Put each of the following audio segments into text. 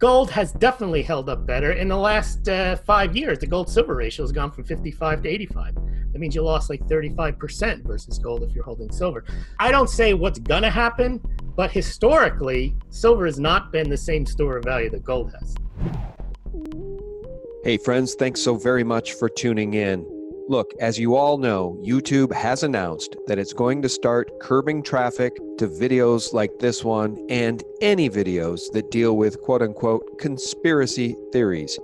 Gold has definitely held up better. In the last 5 years, the gold-silver ratio has gone from 55 to 85. That means you lost like 35% versus gold if you're holding silver. I don't say what's going to happen, but historically, silver has not been the same store of value that gold has. Hey friends, thanks so very much for tuning in. Look, as you all know, YouTube has announced that it's going to start curbing traffic to videos like this one and any videos that deal with quote-unquote conspiracy theories.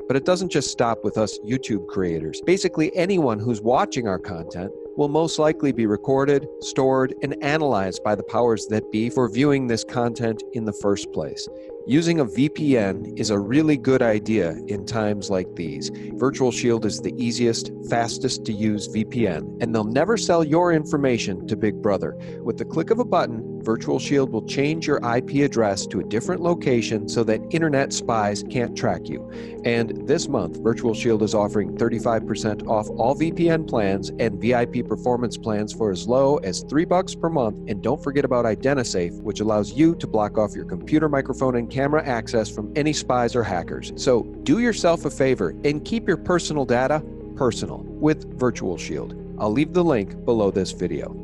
But it doesn't just stop with us YouTube creators. Basically, anyone who's watching our content will most likely be recorded, stored, and analyzed by the powers that be for viewing this content in the first place. Using a VPN is a really good idea in times like these. Virtual Shield is the easiest, fastest to use VPN, and they'll never sell your information to Big Brother. With the click of a button, Virtual Shield will change your IP address to a different location so that internet spies can't track you. And this month, Virtual Shield is offering 35% off all VPN plans and VIP performance plans for as low as $3 per month. And don't forget about IdentiSafe, which allows you to block off your computer, microphone, and camera access from any spies or hackers. So do yourself a favor and keep your personal data personal with Virtual Shield. I'll leave the link below this video.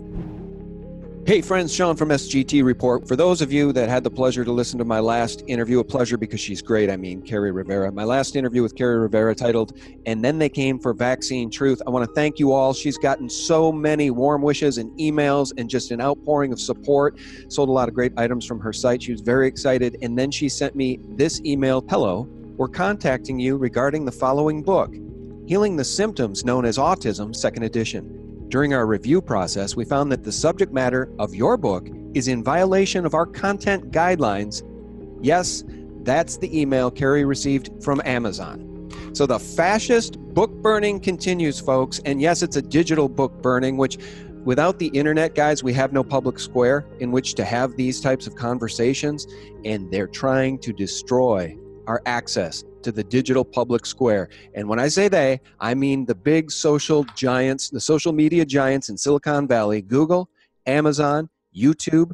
Hey friends, Sean from SGT Report. For those of you that had the pleasure to listen to my last interview, a pleasure because she's great, Carrie Rivera. My last interview with Carrie Rivera titled, "And Then They Came for Vaccine Truth." I want to thank you all. She's gotten so many warm wishes and emails and just an outpouring of support. Sold a lot of great items from her site. She was very excited. And then she sent me this email. "Hello, we're contacting you regarding the following book, Healing the Symptoms Known as Autism, 2nd edition. During our review process, we found that the subject matter of your book is in violation of our content guidelines." Yes, that's the email Carrie received from Amazon. So the fascist book burning continues, folks. And yes, it's a digital book burning, which without the internet, guys, we have no public square in which to have these types of conversations. And they're trying to destroy our access to the digital public square. And when I say they, I mean the big social giants, the social media giants in Silicon Valley, Google, Amazon, YouTube,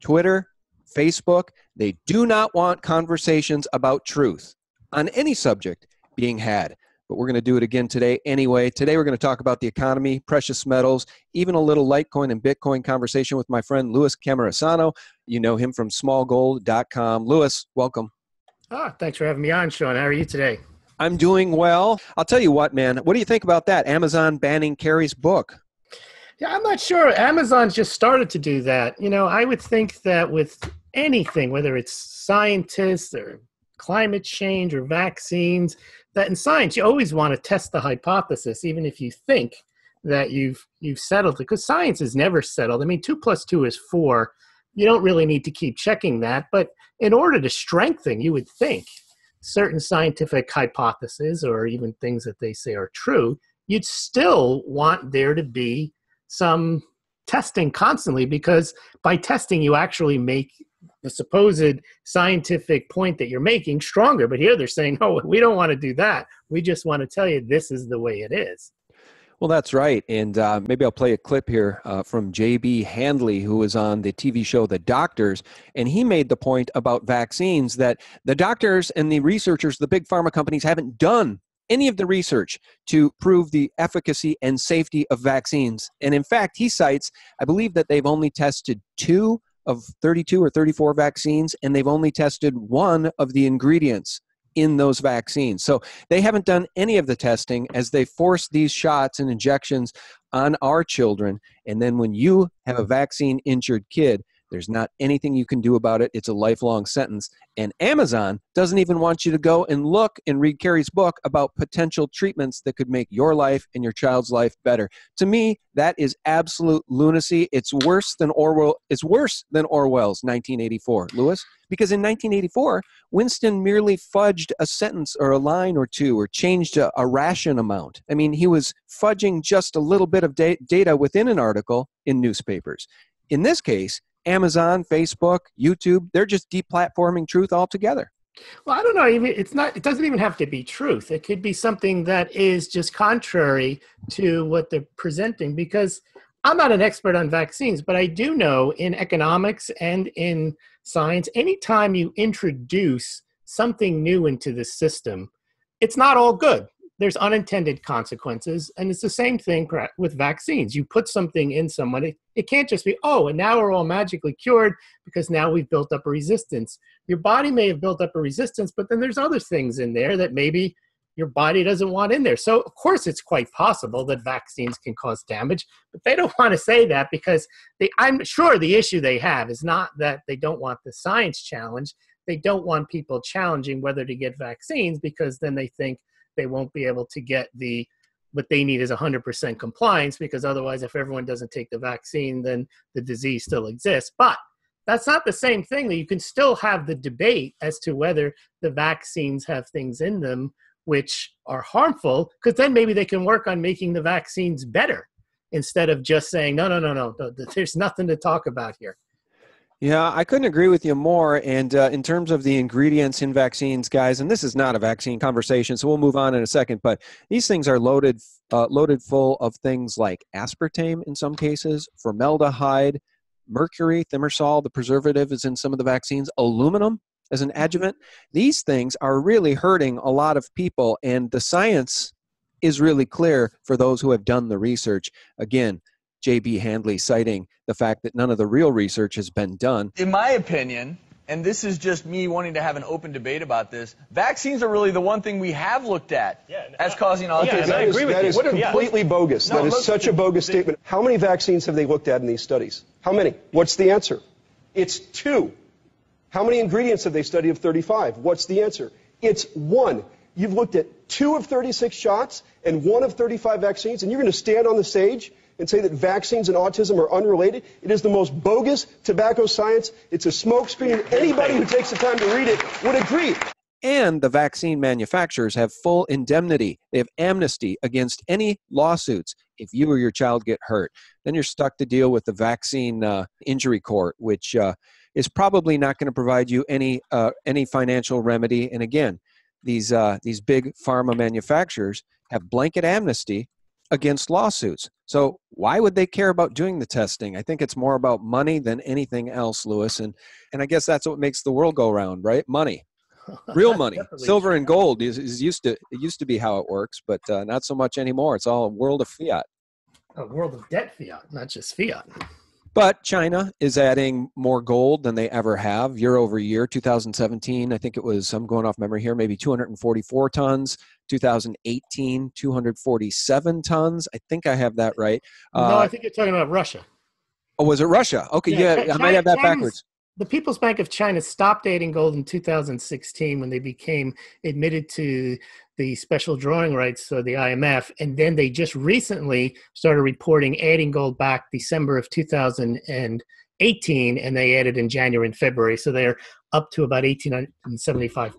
Twitter, Facebook. They do not want conversations about truth on any subject being had. But we're going to do it again today anyway. Today we're going to talk about the economy, precious metals, even a little Litecoin and Bitcoin conversation with my friend Louis Cammarosano. You know him from Smaulgld.com. Louis, welcome. Thanks for having me on, Sean. How are you today? I'm doing well. I'll tell you what, man. What do you think about that? Amazon banning Carrie's book? Yeah, I'm not sure. Amazon's just started to do that. You know, I would think that with anything, whether it's scientists or climate change or vaccines, that in science, you always want to test the hypothesis, even if you think that you've settled it, because science is never settled. I mean, 2 + 2 is 4. You don't really need to keep checking that. But in order to strengthen, you would think, certain scientific hypotheses or even things that they say are true, you'd still want there to be some testing constantly, because by testing, you actually make the supposed scientific point that you're making stronger. But here they're saying, oh, we don't want to do that. We just want to tell you this is the way it is. Well, that's right. And maybe I'll play a clip here from J.B. Handley, who was on the TV show The Doctors. And he made the point about vaccines that the doctors and the researchers, the big pharma companies, haven't done any of the research to prove the efficacy and safety of vaccines. And in fact, he cites, I believe that they've only tested 2 of 32 or 34 vaccines, and they've only tested 1 of the ingredients in those vaccines. So they haven't done any of the testing as they force these shots and injections on our children. And then when you have a vaccine-injured kid, there's not anything you can do about it. It's a lifelong sentence. And Amazon doesn't even want you to go and look and read Carrie's book about potential treatments that could make your life and your child's life better. To me, that is absolute lunacy. It's worse than Orwell's 1984, Louis, because in 1984, Winston merely fudged a sentence or a line or two or changed a ration amount. I mean, he was fudging just a little bit of data within an article in newspapers. In this case, Amazon, Facebook, YouTube, they're just deplatforming truth altogether. Well, I don't know. It doesn't even have to be truth. It could be something that is just contrary to what they're presenting, because I'm not an expert on vaccines, but I do know in economics and in science, anytime you introduce something new into the system, it's not all good. There's unintended consequences. And it's the same thing with vaccines. You put something in someone, it can't just be, oh, and now we're all magically cured because now we've built up a resistance. Your body may have built up a resistance, but then there's other things in there that maybe your body doesn't want in there. So, of course, it's quite possible that vaccines can cause damage, but they don't want to say that because I'm sure the issue they have is not that they don't want the science challenge. They don't want people challenging whether to get vaccines because then they think they won't be able to get what they need is 100% compliance, because otherwise if everyone doesn't take the vaccine, then the disease still exists. But that's not the same thing. That you can still have the debate as to whether the vaccines have things in them which are harmful, because then maybe they can work on making the vaccines better instead of just saying, no, there's nothing to talk about here. Yeah, I couldn't agree with you more. And in terms of the ingredients in vaccines, guys, and this is not a vaccine conversation, so we'll move on in a second, but these things are loaded full of things like aspartame in some cases, formaldehyde, mercury, thimerosal, the preservative is in some of the vaccines, aluminum as an adjuvant. These things are really hurting a lot of people, and the science is really clear for those who have done the research. Again, J.B. Handley citing the fact that none of the real research has been done. In my opinion, and this is just me wanting to have an open debate about this, vaccines are really the one thing we have looked at as causing autism. I agree with you. That is completely bogus. That is such a bogus statement. How many vaccines have they looked at in these studies? How many? What's the answer? It's 2. How many ingredients have they studied of 35? What's the answer? It's 1. You've looked at 2 of 36 shots and 1 of 35 vaccines, and you're going to stand on the stage and say that vaccines and autism are unrelated? It is the most bogus tobacco science. It's a smokescreen. Anybody who takes the time to read it would agree. And the vaccine manufacturers have full indemnity. They have amnesty against any lawsuits. If you or your child get hurt, then you're stuck to deal with the vaccine injury court, which is probably not going to provide you any financial remedy. And again, these big pharma manufacturers have blanket amnesty against lawsuits. So why would they care about doing the testing? I think it's more about money than anything else, Lewis. And I guess that's what makes the world go round, right? Money. Real money. Silver and gold is used to be how it works, but not so much anymore. It's all a world of fiat. A world of debt fiat, not just fiat. But China is adding more gold than they ever have year over year. 2017, I think it was, I'm going off memory here, maybe 244 tons. 2018, 247 tons. I think I have that right. No, I think you're talking about Russia. Oh, was it Russia? Okay, yeah, I might have that backwards. The People's Bank of China stopped adding gold in 2016 when they became admitted to the special drawing rights of the IMF. And then they just recently started reporting adding gold back December of 2018, and they added in January and February. So they're up to about 1,875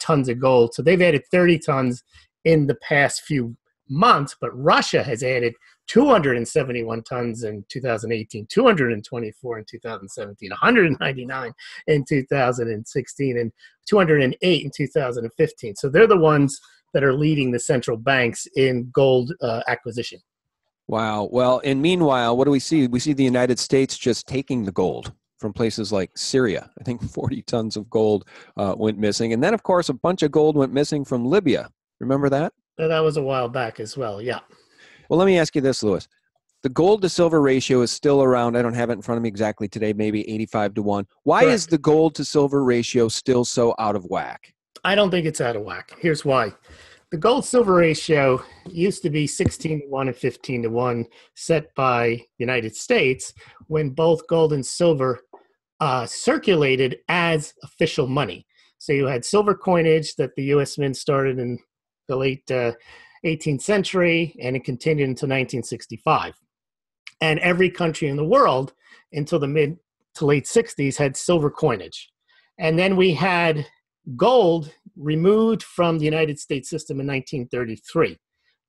tons of gold. So they've added 30 tons in the past few months, but Russia has added 271 tons in 2018, 224 in 2017, 199 in 2016, and 208 in 2015. So they're the ones that are leading the central banks in gold acquisition. Wow. Well, and meanwhile, what do we see? We see the United States just taking the gold from places like Syria. I think 40 tons of gold went missing. And then, of course, a bunch of gold went missing from Libya. Remember that? That was a while back as well, yeah. Well, let me ask you this, Lewis. The gold to silver ratio is still around, I don't have it in front of me exactly today, maybe 85 to 1. Why Correct. is the gold to silver ratio still so out of whack? I don't think it's out of whack. Here's why. The gold-silver ratio used to be 16 to 1 and 15 to 1 set by the United States when both gold and silver circulated as official money. So you had silver coinage that the U.S. Mint started in the late 18th century, and it continued until 1965. And every country in the world until the mid to late 60s had silver coinage. And then we had gold removed from the United States system in 1933.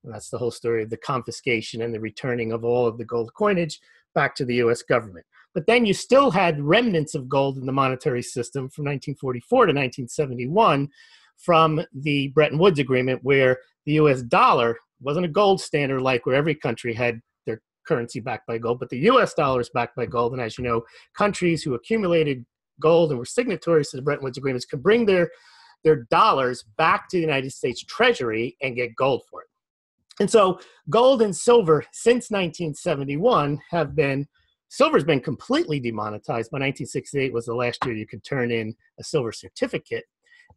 And that's the whole story of the confiscation and the returning of all of the gold coinage back to the U.S. government. But then you still had remnants of gold in the monetary system from 1944 to 1971 from the Bretton Woods Agreement, where the U.S. dollar wasn't a gold standard like where every country had their currency backed by gold, but the U.S. dollar is backed by gold. And as you know, countries who accumulated gold and were signatories to the Bretton Woods agreements could bring their dollars back to the United States Treasury and get gold for it. And so gold and silver since 1971 silver's been completely demonetized. By 1968 was the last year you could turn in a silver certificate.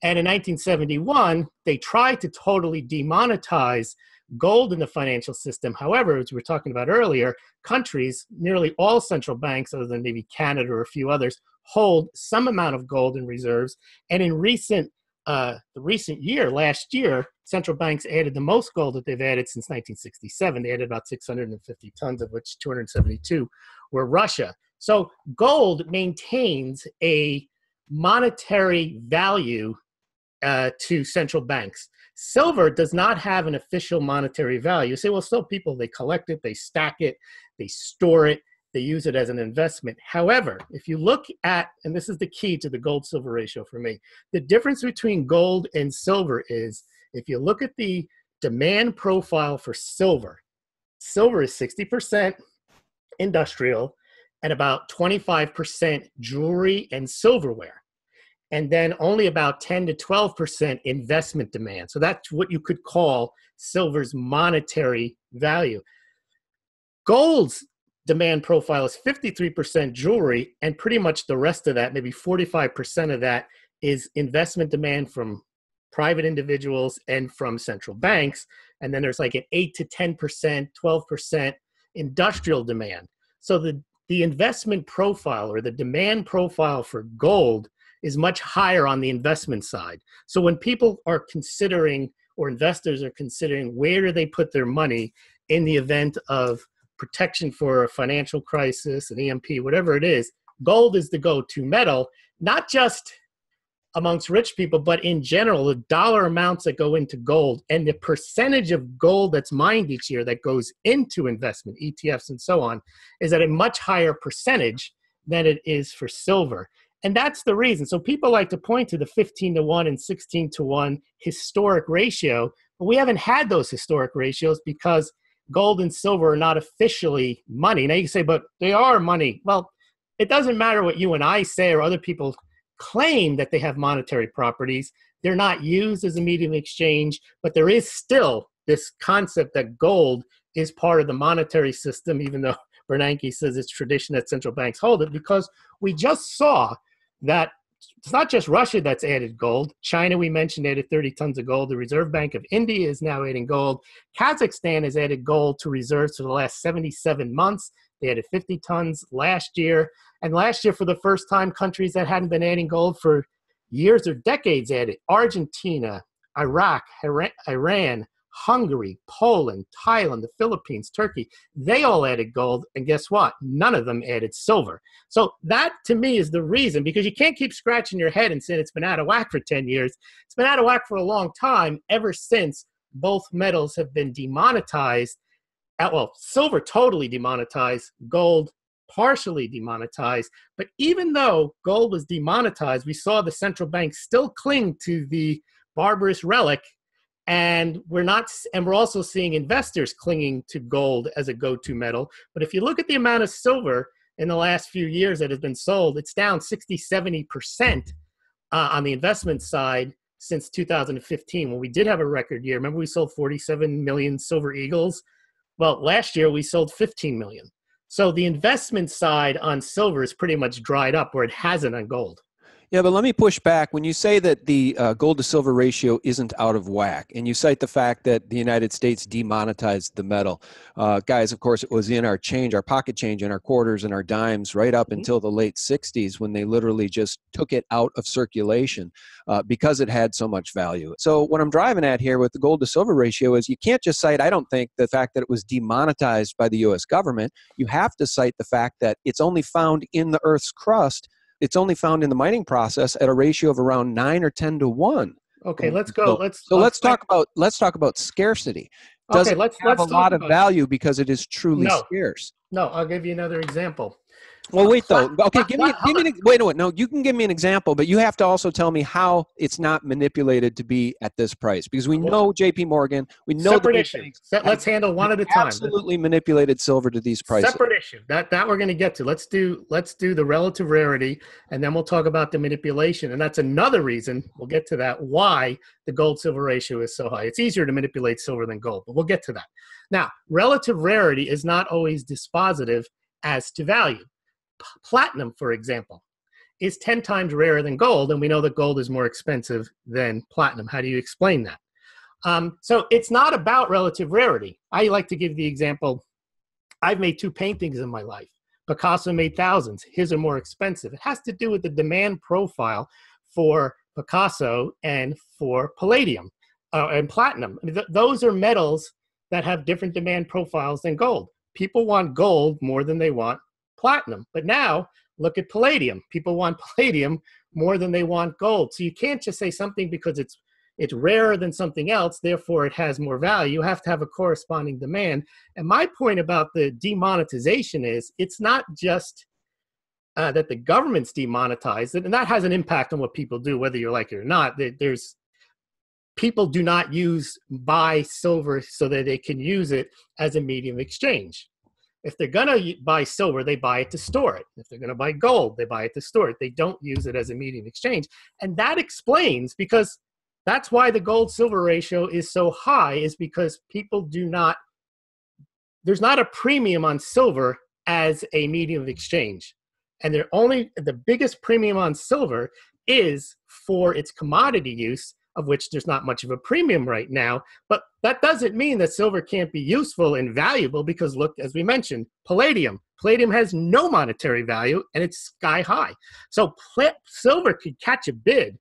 And in 1971, they tried to totally demonetize gold in the financial system. However, as we were talking about earlier, countries, nearly all central banks, other than maybe Canada or a few others, hold some amount of gold in reserves. And in last year, central banks added the most gold that they've added since 1967. They added about 650 tons, of which 272 were Russia. So gold maintains a monetary value to central banks. Silver does not have an official monetary value. You say, well, still people, they collect it, they stack it, they store it, they use it as an investment. However, if you look at, and this is the key to the gold-silver ratio for me, the difference between gold and silver is, if you look at the demand profile for silver, silver is 60% industrial and about 25% jewelry and silverware. And then only about 10 to 12% investment demand. So that's what you could call silver's monetary value. Gold's demand profile is 53% jewelry, and pretty much the rest of that, maybe 45% of that, is investment demand from private individuals and from central banks. And then there's like an 8 to 10%, 12% industrial demand. So the investment profile or the demand profile for gold is much higher on the investment side. So when people are considering, or investors are considering, where do they put their money in the event of protection for a financial crisis, an EMP, whatever it is, gold is the go-to metal, not just amongst rich people, but in general, the dollar amounts that go into gold and the percentage of gold that's mined each year that goes into investment, ETFs and so on, is at a much higher percentage than it is for silver. And that's the reason. So people like to point to the 15 to 1 and 16 to 1 historic ratio, but we haven't had those historic ratios because gold and silver are not officially money. Now you can say, but they are money. Well, it doesn't matter what you and I say or other people claim that they have monetary properties. They're not used as a medium of exchange, but there is still this concept that gold is part of the monetary system, even though Bernanke says it's tradition that central banks hold it, because we just saw that it's not just Russia that's added gold. China, we mentioned, added 30 tons of gold. The Reserve Bank of India is now adding gold. Kazakhstan has added gold to reserves for the last 77 months. They added 50 tons last year. And last year, for the first time, countries that hadn't been adding gold for years or decades added. Argentina, Iraq, Iran, Hungary, Poland, Thailand, the Philippines, Turkey, they all added gold. And guess what? None of them added silver. So that, to me, is the reason, because you can't keep scratching your head and saying it's been out of whack for 10 years. It's been out of whack for a long time, ever since both metals have been demonetized. Well, silver totally demonetized, gold partially demonetized. But even though gold was demonetized, we saw the central bank still cling to the barbarous relic. And we're also seeing investors clinging to gold as a go-to metal. But if you look at the amount of silver in the last few years that has been sold, it's down 60, 70% on the investment side since 2015, when we did have a record year. Remember, we sold 47 million silver eagles? Well, last year we sold 15 million. So the investment side on silver is pretty much dried up, where it hasn't on gold. Yeah, but let me push back. When you say that the gold to silver ratio isn't out of whack, and you cite the fact that the United States demonetized the metal, guys, of course, it was in our change, our pocket change, and our quarters and our dimes right up until the late 60s, when they literally just took it out of circulation because it had so much value. So what I'm driving at here with the gold to silver ratio is you can't just cite, I don't think, the fact that it was demonetized by the U.S. government. You have to cite the fact that it's only found in the Earth's crust. It's only found in the mining process at a ratio of around 9 or 10 to 1. Okay, let's go. Let's talk about scarcity. Does it have a lot of value because it is truly scarce? No, I'll give you another example. Well, wait though. Okay, wait. No, you can give me an example, but you have to also tell me how it's not manipulated to be at this price, because we know J.P. Morgan, we know separate the big issue. banks Let's handle one at a time. Absolutely manipulated silver to these prices. Separate issue. That we're going to get to. Let's do the relative rarity, and then we'll talk about the manipulation. And that's another reason, we'll get to that, why the gold-silver ratio is so high. It's easier to manipulate silver than gold, but we'll get to that. Now, relative rarity is not always dispositive as to value. Platinum, for example, is 10 times rarer than gold, and we know that gold is more expensive than platinum. How do you explain that? So it's not about relative rarity. I like to give the example, I've made 2 paintings in my life. Picasso made thousands. His are more expensive. It has to do with the demand profile for Picasso and for palladium and platinum. I mean, those are metals that have different demand profiles than gold. People want gold more than they want platinum. But now look at palladium. People want palladium more than they want gold. So you can't just say something because it's rarer than something else, therefore it has more value. You have to have a corresponding demand. And my point about the demonetization is, it's not just that the government's demonetized it, and that has an impact on what people do, whether you like it or not. People do not buy silver so that they can use it as a medium of exchange. If they're going to buy silver, they buy it to store it. If they're going to buy gold, they buy it to store it. They don't use it as a medium of exchange. And that explains, because that's why the gold-silver ratio is so high, is because people there's not a premium on silver as a medium of exchange. And the biggest premium on silver is for its commodity use, of which there's not much of a premium right now. But that doesn't mean that silver can't be useful and valuable, because look, as we mentioned, palladium. Palladium has no monetary value and it's sky high. So silver could catch a bid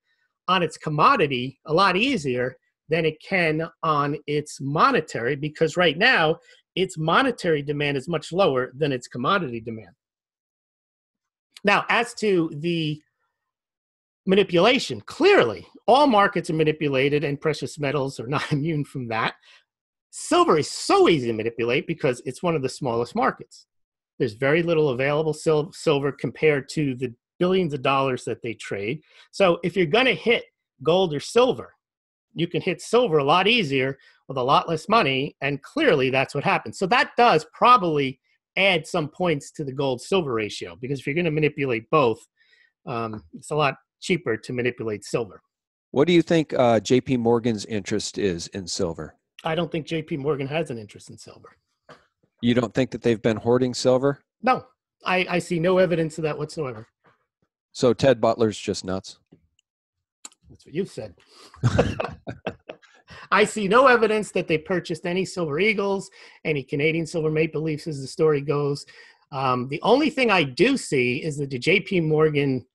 on its commodity a lot easier than it can on its monetary, because right now its monetary demand is much lower than its commodity demand. Now, as to the manipulation, clearly all markets are manipulated and precious metals are not immune from that. Silver is so easy to manipulate because it's one of the smallest markets. There's very little available silver compared to the billions of dollars that they trade. So if you're going to hit gold or silver, you can hit silver a lot easier with a lot less money, and clearly that's what happens. So that does probably add some points to the gold-silver ratio, because if you're going to manipulate both, it's a lot cheaper to manipulate silver. What do you think J.P. Morgan's interest is in silver? I don't think J.P. Morgan has an interest in silver. You don't think that they've been hoarding silver? No, I see no evidence of that whatsoever. So Ted Butler's just nuts? That's what you said. I see no evidence that they purchased any Silver Eagles, any Canadian Silver Maple Leafs, as the story goes. The only thing I do see is that the J.P. Morgan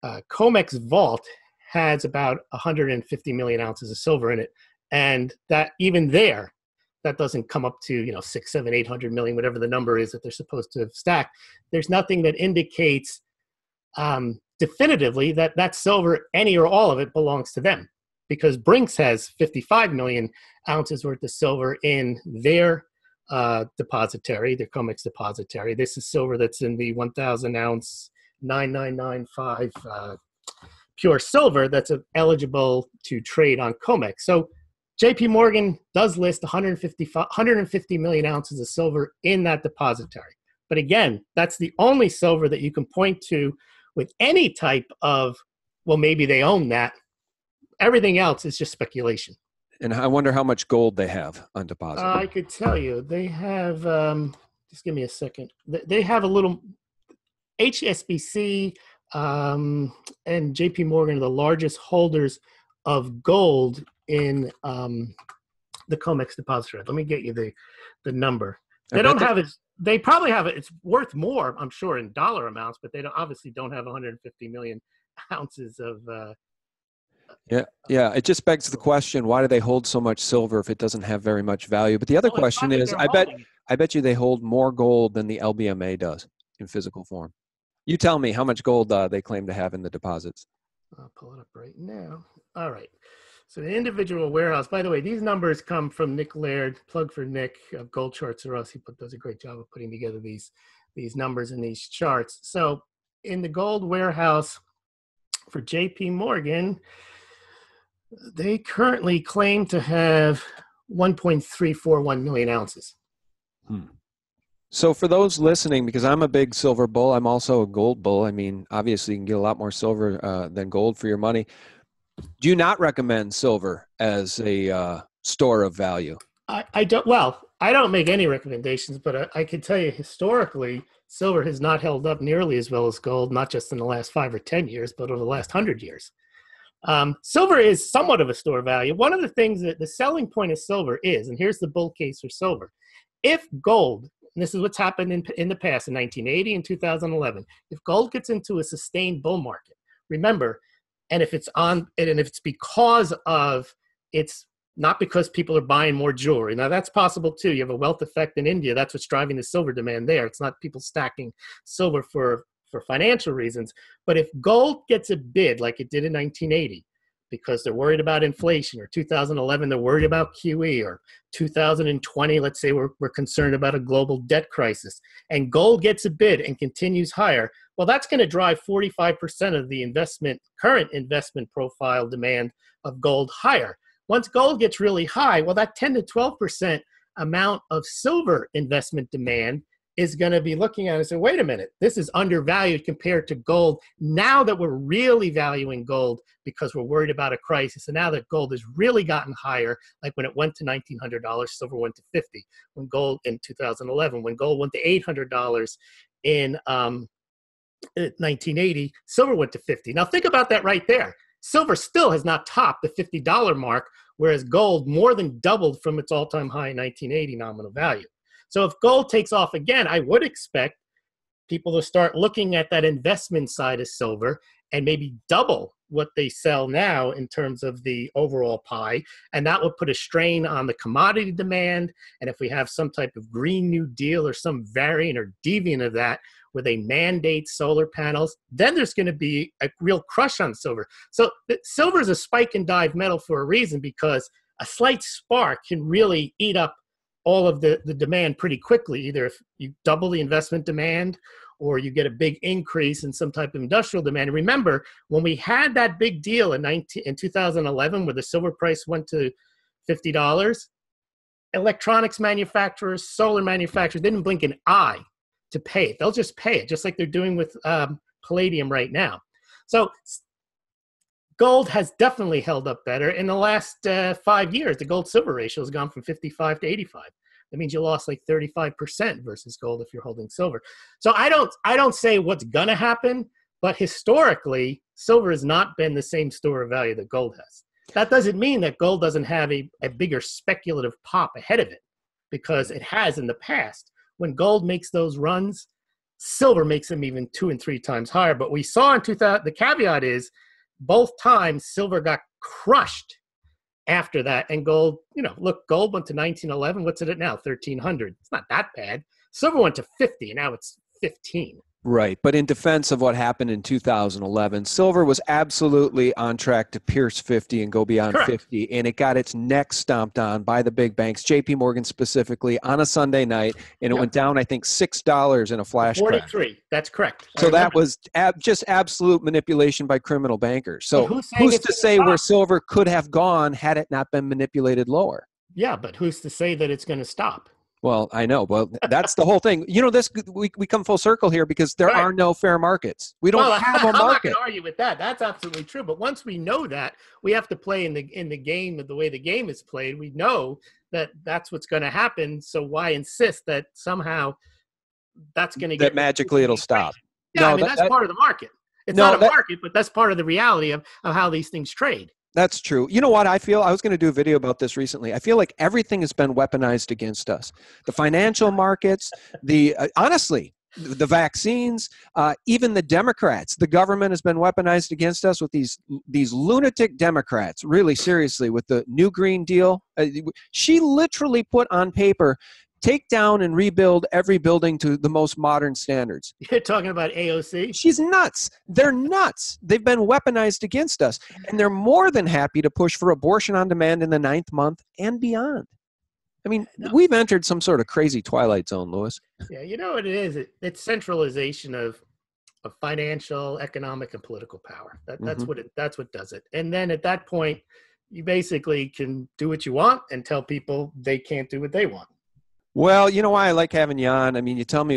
COMEX vault has about 150 million ounces of silver in it. And that even there, that doesn't come up to 600, 700, 800 million, whatever the number is that they're supposed to have stacked. There's nothing that indicates definitively that silver, any or all of it, belongs to them, because Brinks has 55 million ounces worth of silver in their depository, their COMEX depository. This is silver that's in the 1,000 ounce 9995 pure silver that's eligible to trade on COMEX. So JP Morgan does list 150 million ounces of silver in that depository. But again, that's the only silver that you can point to with any type of, well, maybe they own that. Everything else is just speculation. And I wonder how much gold they have on deposit. I could tell you. They have, just give me a second. They have a little, HSBC and JP Morgan are the largest holders of gold in the COMEX depository. Let me get you the number. They don't have it. They probably have it. It's worth more, I'm sure, in dollar amounts, but they obviously don't have 150 million ounces of. Yeah. It just begs the question: why do they hold so much silver if it doesn't have very much value? But the other question is, I bet you they hold more gold than the LBMA does in physical form. You tell me how much gold they claim to have in the deposits. I'll pull it up right now. All right. So the individual warehouse, by the way, these numbers come from Nick Laird, plug for Nick, Gold Charts or Us. He does a great job of putting together these these numbers in these charts. So in the gold warehouse for JP Morgan, they currently claim to have 1.341 million ounces. So for those listening, because I'm a big silver bull, I'm also a gold bull. I mean, obviously you can get a lot more silver than gold for your money. Do you not recommend silver as a store of value? I don't make any recommendations, but I can tell you historically, silver has not held up nearly as well as gold, not just in the last 5 or 10 years, but over the last 100 years. Silver is somewhat of a store of value. One of the things that the selling point of silver is, and here's the bull case for silver, if gold, and this is what's happened in the past in 1980 and 2011, if gold gets into a sustained bull market, remember, and if it's because of it's not because people are buying more jewelry. Now that's possible too. You have a wealth effect in India. That's what's driving the silver demand there. It's not people stacking silver for financial reasons. But if gold gets a bid like it did in 1980, because they're worried about inflation, or 2011, they're worried about QE, or 2020, let's say we're concerned about a global debt crisis, and gold gets a bid and continues higher, well, that's going to drive 45% of the current investment profile demand of gold higher. Once gold gets really high, well, that 10 to 12% amount of silver investment demand is going to be looking at it and say, wait a minute, this is undervalued compared to gold. Now that we're really valuing gold because we're worried about a crisis, and now that gold has really gotten higher, like when it went to $1,900, silver went to $50. When gold in 2011, when gold went to $800 in 1980, silver went to $50. Now think about that right there. Silver still has not topped the $50 mark, whereas gold more than doubled from its all-time high in 1980 nominal value. So if gold takes off again, I would expect people to start looking at that investment side of silver and maybe double what they sell now in terms of the overall pie. And that would put a strain on the commodity demand. And if we have some type of Green New Deal or some variant or deviant of that, where they mandate solar panels, then there's going to be a real crush on silver. So silver is a spike and dive metal for a reason, because a slight spark can really eat up all of the demand pretty quickly. Either if you double the investment demand, or you get a big increase in some type of industrial demand. And remember, when we had that big deal in 2011, where the silver price went to $50, electronics manufacturers, solar manufacturers didn't blink an eye to pay it. They'll just pay it, just like they're doing with palladium right now. So gold has definitely held up better. In the last 5 years, the gold-silver ratio has gone from 55 to 85. That means you lost like 35% versus gold if you're holding silver. So I don't say what's going to happen, but historically, silver has not been the same store of value that gold has. That doesn't mean that gold doesn't have a bigger speculative pop ahead of it, because it has in the past. When gold makes those runs, silver makes them even 2 and 3 times higher. But we saw in 2000, the caveat is both times silver got crushed after that. And gold, look, gold went to 1911. What's it at now? 1,300. It's not that bad. Silver went to 50, and now it's 15. Right. But in defense of what happened in 2011, silver was absolutely on track to pierce 50 and go beyond Correct. 50. And it got its neck stomped on by the big banks, JP Morgan specifically, on a Sunday night. And it went down, I think, $6 in a flash 43. crash. That's correct. So that was just absolute manipulation by criminal bankers. So who's to say where silver could have gone had it not been manipulated lower? Yeah, but who's to say that it's going to stop? Well, I know. Well, that's the whole thing. We come full circle here because there are no fair markets. We don't have a market. I'm not going to argue with that. That's absolutely true. But once we know that, we have to play in the game of the way the game is played. We know that that's what's going to happen. So why insist that somehow that's going to get magically it'll stop? Yeah, no, that's part of the market. It's not a market, but that's part of the reality of how these things trade. That's true. You know what I feel? I was going to do a video about this recently. I feel like everything has been weaponized against us. The financial markets, honestly, the vaccines, even the Democrats. The government has been weaponized against us with these lunatic Democrats, really seriously, with the new Green Deal. She literally put on paper, take down and rebuild every building to the most modern standards. You're talking about AOC? She's nuts. They're nuts. They've been weaponized against us. And they're more than happy to push for abortion on demand in the 9th month and beyond. I mean, we've entered some sort of crazy twilight zone, Louis. Yeah, you know what it is? It's centralization of financial, economic, and political power. That's what does it. And then at that point, you basically can do what you want and tell people they can't do what they want. Well, you know why I like having you on? I mean, you're telling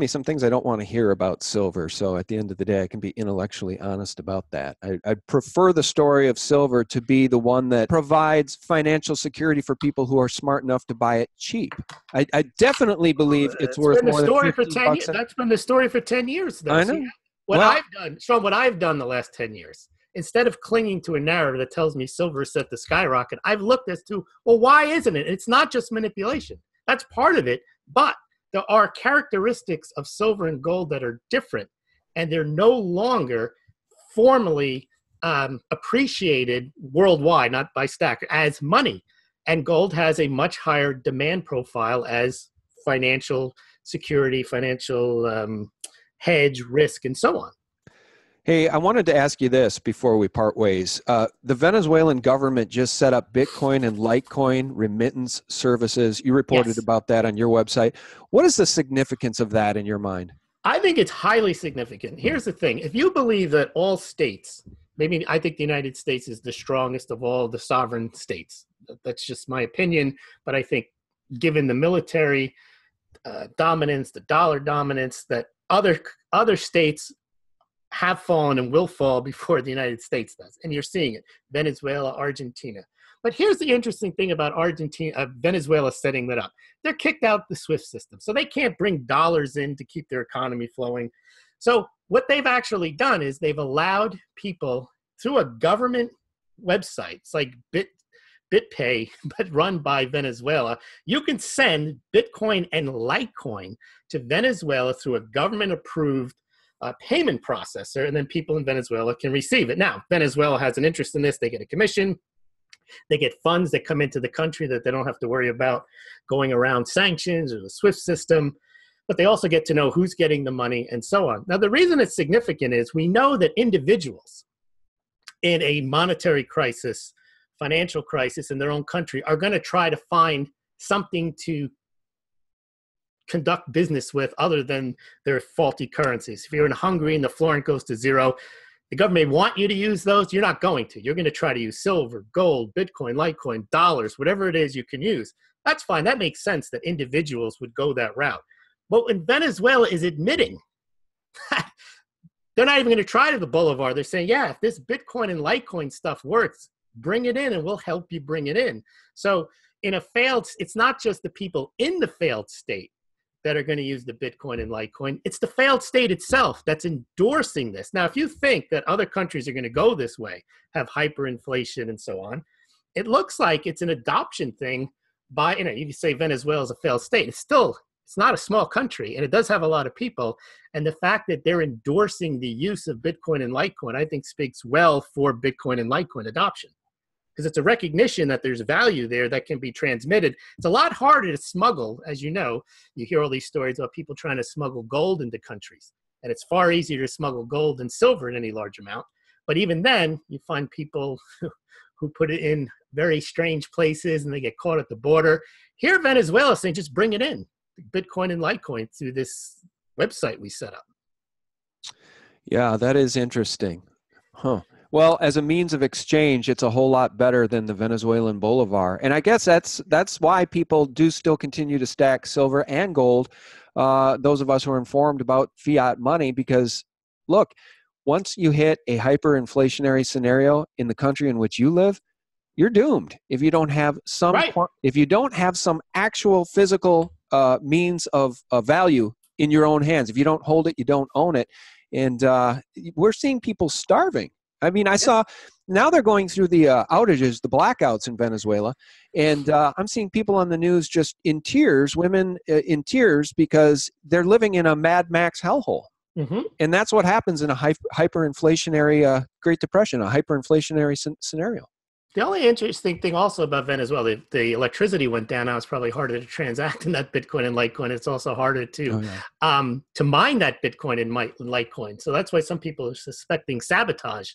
me some things I don't want to hear about silver. So at the end of the day, I can be intellectually honest about that. I'd prefer the story of silver to be the one that provides financial security for people who are smart enough to buy it cheap. I definitely believe it's worth more than $50. That's been the story for 10 years, though. I know. See, what I've done the last 10 years, instead of clinging to a narrative that tells me silver is set to skyrocket, I've looked as to, well, why isn't it? It's not just manipulation. That's part of it. But there are characteristics of silver and gold that are different, and they're no longer formally appreciated worldwide, not by Stack, as money. And gold has a much higher demand profile as financial security, financial hedge, risk, and so on. Hey, I wanted to ask you this before we part ways. The Venezuelan government just set up Bitcoin and Litecoin remittance services. You reported about that on your website. What is the significance of that in your mind? I think it's highly significant. Here's the thing. If you believe that all states, I think the United States is the strongest of all the sovereign states. That's just my opinion. But I think given the military dominance, the dollar dominance, that other states have fallen and will fall before the United States does. And you're seeing it. Venezuela, Argentina. But here's the interesting thing about Venezuela setting that up. They're kicked out the SWIFT system. So they can't bring dollars in to keep their economy flowing. So what they've actually done is they've allowed people through a government website, it's like BitPay, but run by Venezuela. You can send Bitcoin and Litecoin to Venezuela through a government-approved payment processor, and then people in Venezuela can receive it. Now, Venezuela has an interest in this. They get a commission. They get funds that come into the country that they don't have to worry about going around sanctions or the SWIFT system, but they also get to know who's getting the money and so on. Now, the reason it's significant is we know that individuals in a monetary crisis, financial crisis in their own country are going to try to find something to conduct business with other than their faulty currencies. If you're in Hungary and the florin goes to zero, the government may want you to use those. You're not going to. You're going to try to use silver, gold, Bitcoin, Litecoin, dollars, whatever it is you can use. That's fine. That makes sense that individuals would go that route. But when Venezuela is admitting, they're not even going to try to the boulevard. They're saying, yeah, if this Bitcoin and Litecoin stuff works, bring it in and we'll help you bring it in. So it's not just the people in the failed state that are going to use the Bitcoin and Litecoin. It's the failed state itself that's endorsing this. Now, if you think that other countries are going to go this way, have hyperinflation and so on, it looks like it's an adoption thing by, you can say Venezuela is a failed state. It's not a small country, and it does have a lot of people. And the fact that they're endorsing the use of Bitcoin and Litecoin, I think speaks well for Bitcoin and Litecoin adoption. Because it's a recognition that there's value there that can be transmitted. It's a lot harder to smuggle, as you know. You hear all these stories about people trying to smuggle gold into countries. And it's far easier to smuggle gold than silver in any large amount. But even then, you find people who put it in very strange places and they get caught at the border. Here, Venezuela is saying, just bring it in, Bitcoin and Litecoin, through this website we set up. Yeah, that is interesting. Huh. Well, as a means of exchange, it's a whole lot better than the Venezuelan bolivar. And I guess that's why people do still continue to stack silver and gold, those of us who are informed about fiat money, because, look, once you hit a hyperinflationary scenario in the country in which you live, you're doomed. If you don't have some actual physical means of value in your own hands, if you don't hold it, you don't own it. And we're seeing people starving. I mean, I saw now they're going through the outages, the blackouts in Venezuela, and I'm seeing people on the news just in tears, women in tears, because they're living in a Mad Max hellhole. Mm-hmm. And that's what happens in a hyperinflationary Great Depression, a hyperinflationary scenario. The only interesting thing also about Venezuela, the electricity went down. Now it's probably harder to transact in that Bitcoin and Litecoin. It's also harder to mine that Bitcoin and Litecoin. So that's why some people are suspecting sabotage,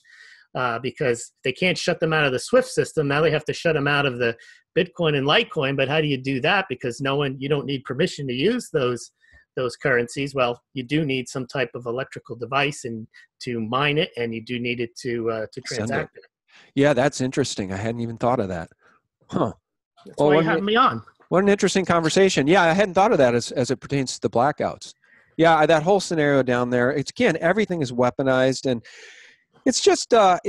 because they can't shut them out of the SWIFT system. Now they have to shut them out of the Bitcoin and Litecoin, but how do you do that? Because you don't need permission to use those currencies. Well, you do need some type of electrical device and to mine it, and you do need it to transact it. Yeah, that's interesting. I hadn't even thought of that. Huh. That's why you have me on. What an interesting conversation. Yeah, I hadn't thought of that as it pertains to the blackouts. Yeah, that whole scenario down there. It's again, everything is weaponized, and it's just a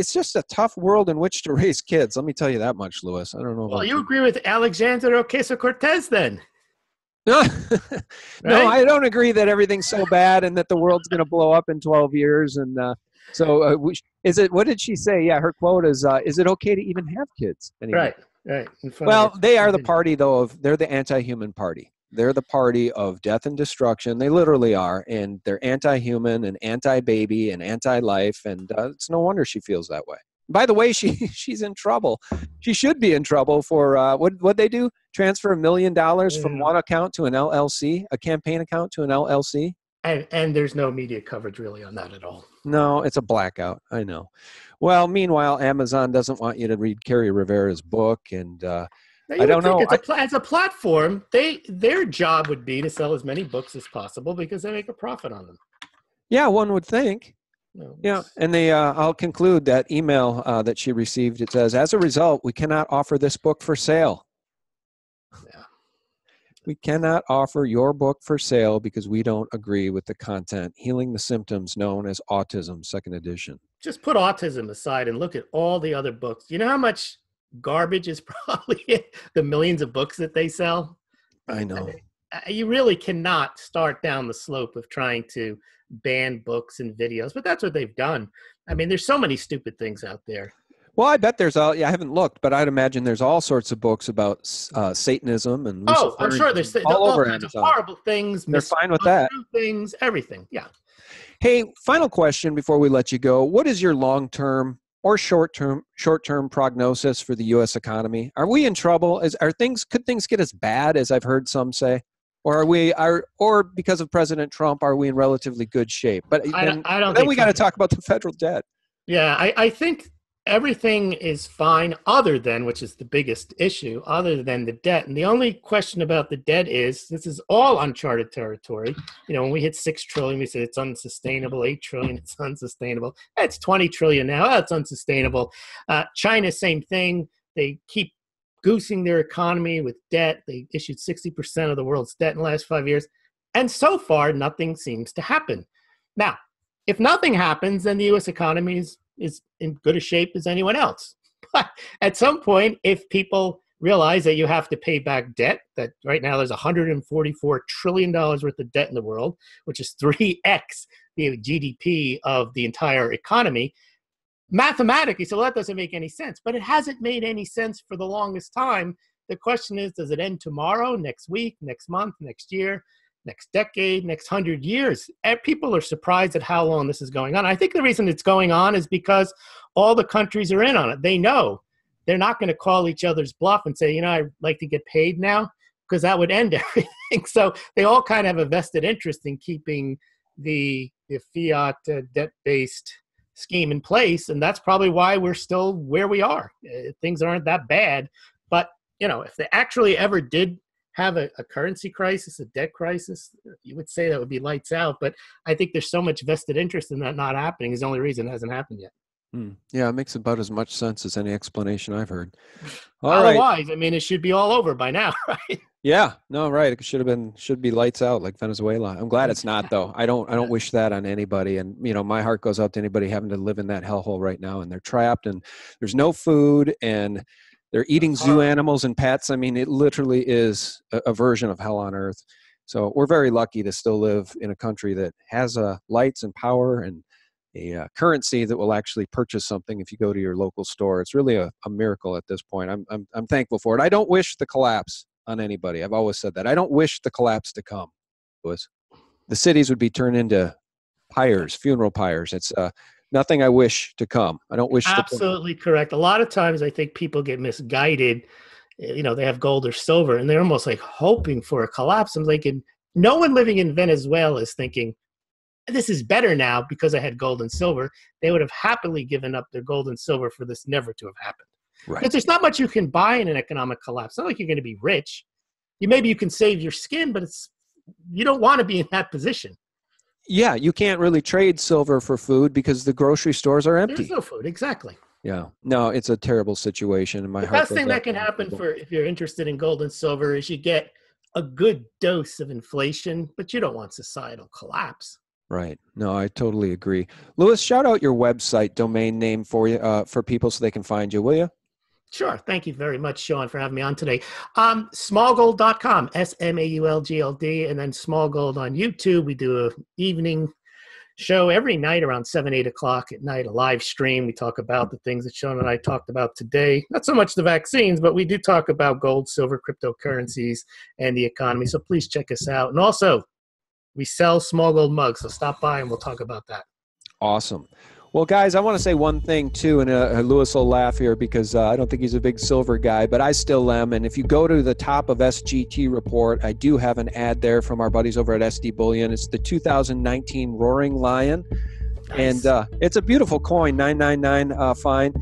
tough world in which to raise kids. Let me tell you that much, Louis. I don't know. Well, you agree with Alexander Ocasio-Cortez then? No, no, Right? I don't agree that everything's so bad and that the world's going to blow up in 12 years. And is it? What did she say? Yeah, her quote is it okay to even have kids anymore? Right. Well, they are the party, though, they're the anti-human party. They're the party of death and destruction. They literally are. And they're anti-human and anti-baby and anti-life. And it's no wonder she feels that way. By the way, she's in trouble. She should be in trouble for what they do? Transfer $1 million from one account to an LLC, a campaign account to an LLC. And there's no media coverage really on that at all. No, it's a blackout. I know. Well, meanwhile, Amazon doesn't want you to read Kerry Rivera's book, and I don't know. As a platform, their job would be to sell as many books as possible because they make a profit on them. Yeah, one would think. No, yeah, and I'll conclude that email that she received. It says, as a result, we cannot offer this book for sale. Yeah. We cannot offer your book for sale because we don't agree with the content. Healing the Symptoms, known as Autism, 2nd edition. Just put autism aside and look at all the other books. You know how much garbage is probably in the millions of books that they sell? I know. You really cannot start down the slope of trying to ban books and videos, but that's what they've done. I mean, there's so many stupid things out there. Well, I bet there's I haven't looked, but I'd imagine there's all sorts of books about Satanism and Lucifer. I'm sure there's all over kinds Amazon. of horrible things. They're fine with that. Things, everything. Yeah. Hey, final question before we let you go. What is your long-term or short-term prognosis for the U.S. economy? Are we in trouble? Could things get as bad as I've heard some say? Or or because of President Trump, are we in relatively good shape? But I don't then think we got to talk about the federal debt. Yeah, I think everything is fine other than, which is the biggest issue, other than the debt. And the only question about the debt is, this is all uncharted territory. You know, when we hit 6 trillion, we said it's unsustainable. 8 trillion, it's unsustainable. It's 20 trillion now. That's unsustainable. China, same thing. They keep goosing their economy with debt. They issued 60% of the world's debt in the last 5 years. And so far, nothing seems to happen. Now, if nothing happens, then the U.S. economy is in good a shape as anyone else. But at some point, if people realize that you have to pay back debt, that right now there's $144 trillion worth of debt in the world, which is 3x the GDP of the entire economy, mathematically, so that doesn't make any sense. But it hasn't made any sense for the longest time. The question is, does it end tomorrow, next week, next month, next year, next decade, next 100 years? People are surprised at how long this is going on. I think the reason it's going on is because all the countries are in on it. They know they're not going to call each other's bluff and say, I'd like to get paid now, because that would end everything. So they all kind of have a vested interest in keeping the fiat debt-based scheme in place. And that's probably why we're still where we are. Things aren't that bad. But, if they actually ever did have a currency crisis, a debt crisis, you would say that would be lights out. But I think there's so much vested interest in that not happening is the only reason it hasn't happened yet. Yeah, it makes about as much sense as any explanation I've heard. Otherwise, I mean, it should be all over by now, right? Yeah, no, right. It should be lights out like Venezuela. I'm glad it's not, though. I don't wish that on anybody. And, my heart goes out to anybody having to live in that hellhole right now. And they're trapped and there's no food and they're eating zoo animals and pets. I mean, it literally is a version of hell on earth. So we're very lucky to still live in a country that has lights and power and a currency that will actually purchase something if you go to your local store. It's really a miracle at this point. I'm thankful for it. I don't wish the collapse on anybody. I've always said that. I don't wish the collapse to come. The cities would be turned into pyres, funeral pyres. It's nothing I wish to come. I don't wish. Absolutely correct. A lot of times I think people get misguided. They have gold or silver and they're almost like hoping for a collapse. I'm like, no one living in Venezuela is thinking, this is better now because I had gold and silver. They would have happily given up their gold and silver for this never to have happened. Right. Because there's not much you can buy in an economic collapse. It's not like you're going to be rich. Maybe you can save your skin, but you don't want to be in that position. Yeah, you can't really trade silver for food because the grocery stores are empty. There's no food, exactly. Yeah, no, it's a terrible situation. The best thing that can happen if you're interested in gold and silver is you get a good dose of inflation, but you don't want societal collapse. Right. No, I totally agree. Louis, shout out your website domain name for you for people so they can find you, will you? Sure. Thank you very much, Sean, for having me on today. Smaulgld.com, Smaulgld, and then Smaulgld on YouTube. We do an evening show every night around 7, 8 o'clock at night, a live stream. We talk about the things that Sean and I talked about today. Not so much the vaccines, but we do talk about gold, silver, cryptocurrencies, and the economy. So please check us out. And also, we sell Smaulgld mugs, so stop by and we'll talk about that. Awesome. Well, guys, I want to say one thing, too, and Louis will laugh here because I don't think he's a big silver guy, but I still am. And if you go to the top of SGT report, I do have an ad there from our buddies over at SD Bullion. It's the 2019 Roaring Lion. Nice. And it's a beautiful coin, 999 fine.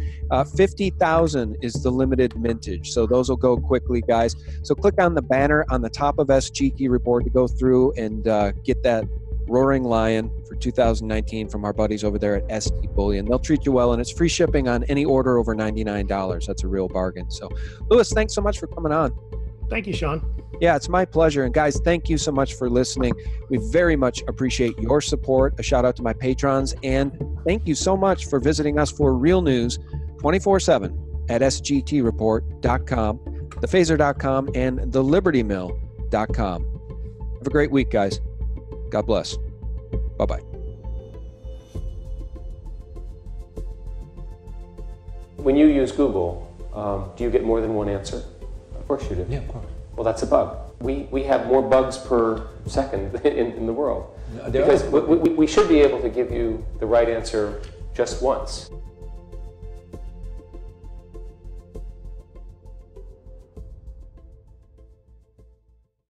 50,000 is the limited mintage. So those will go quickly, guys. So click on the banner on the top of SGT report to go through and get that Roaring Lion for 2019 from our buddies over there at SD Bullion. They'll treat you well, and it's free shipping on any order over $99. That's a real bargain. So, Louis, thanks so much for coming on. Thank you, Sean. Yeah, it's my pleasure. And guys, thank you so much for listening. We very much appreciate your support. A shout out to my patrons. And thank you so much for visiting us for real news 24/7 at sgtreport.com, thephaser.com, and thelibertymill.com. Have a great week, guys. God bless. Bye-bye. When you use Google, do you get more than one answer? Of course you do. Yeah, of course. Well, that's a bug. We have more bugs per second in the world. Because we should be able to give you the right answer just once.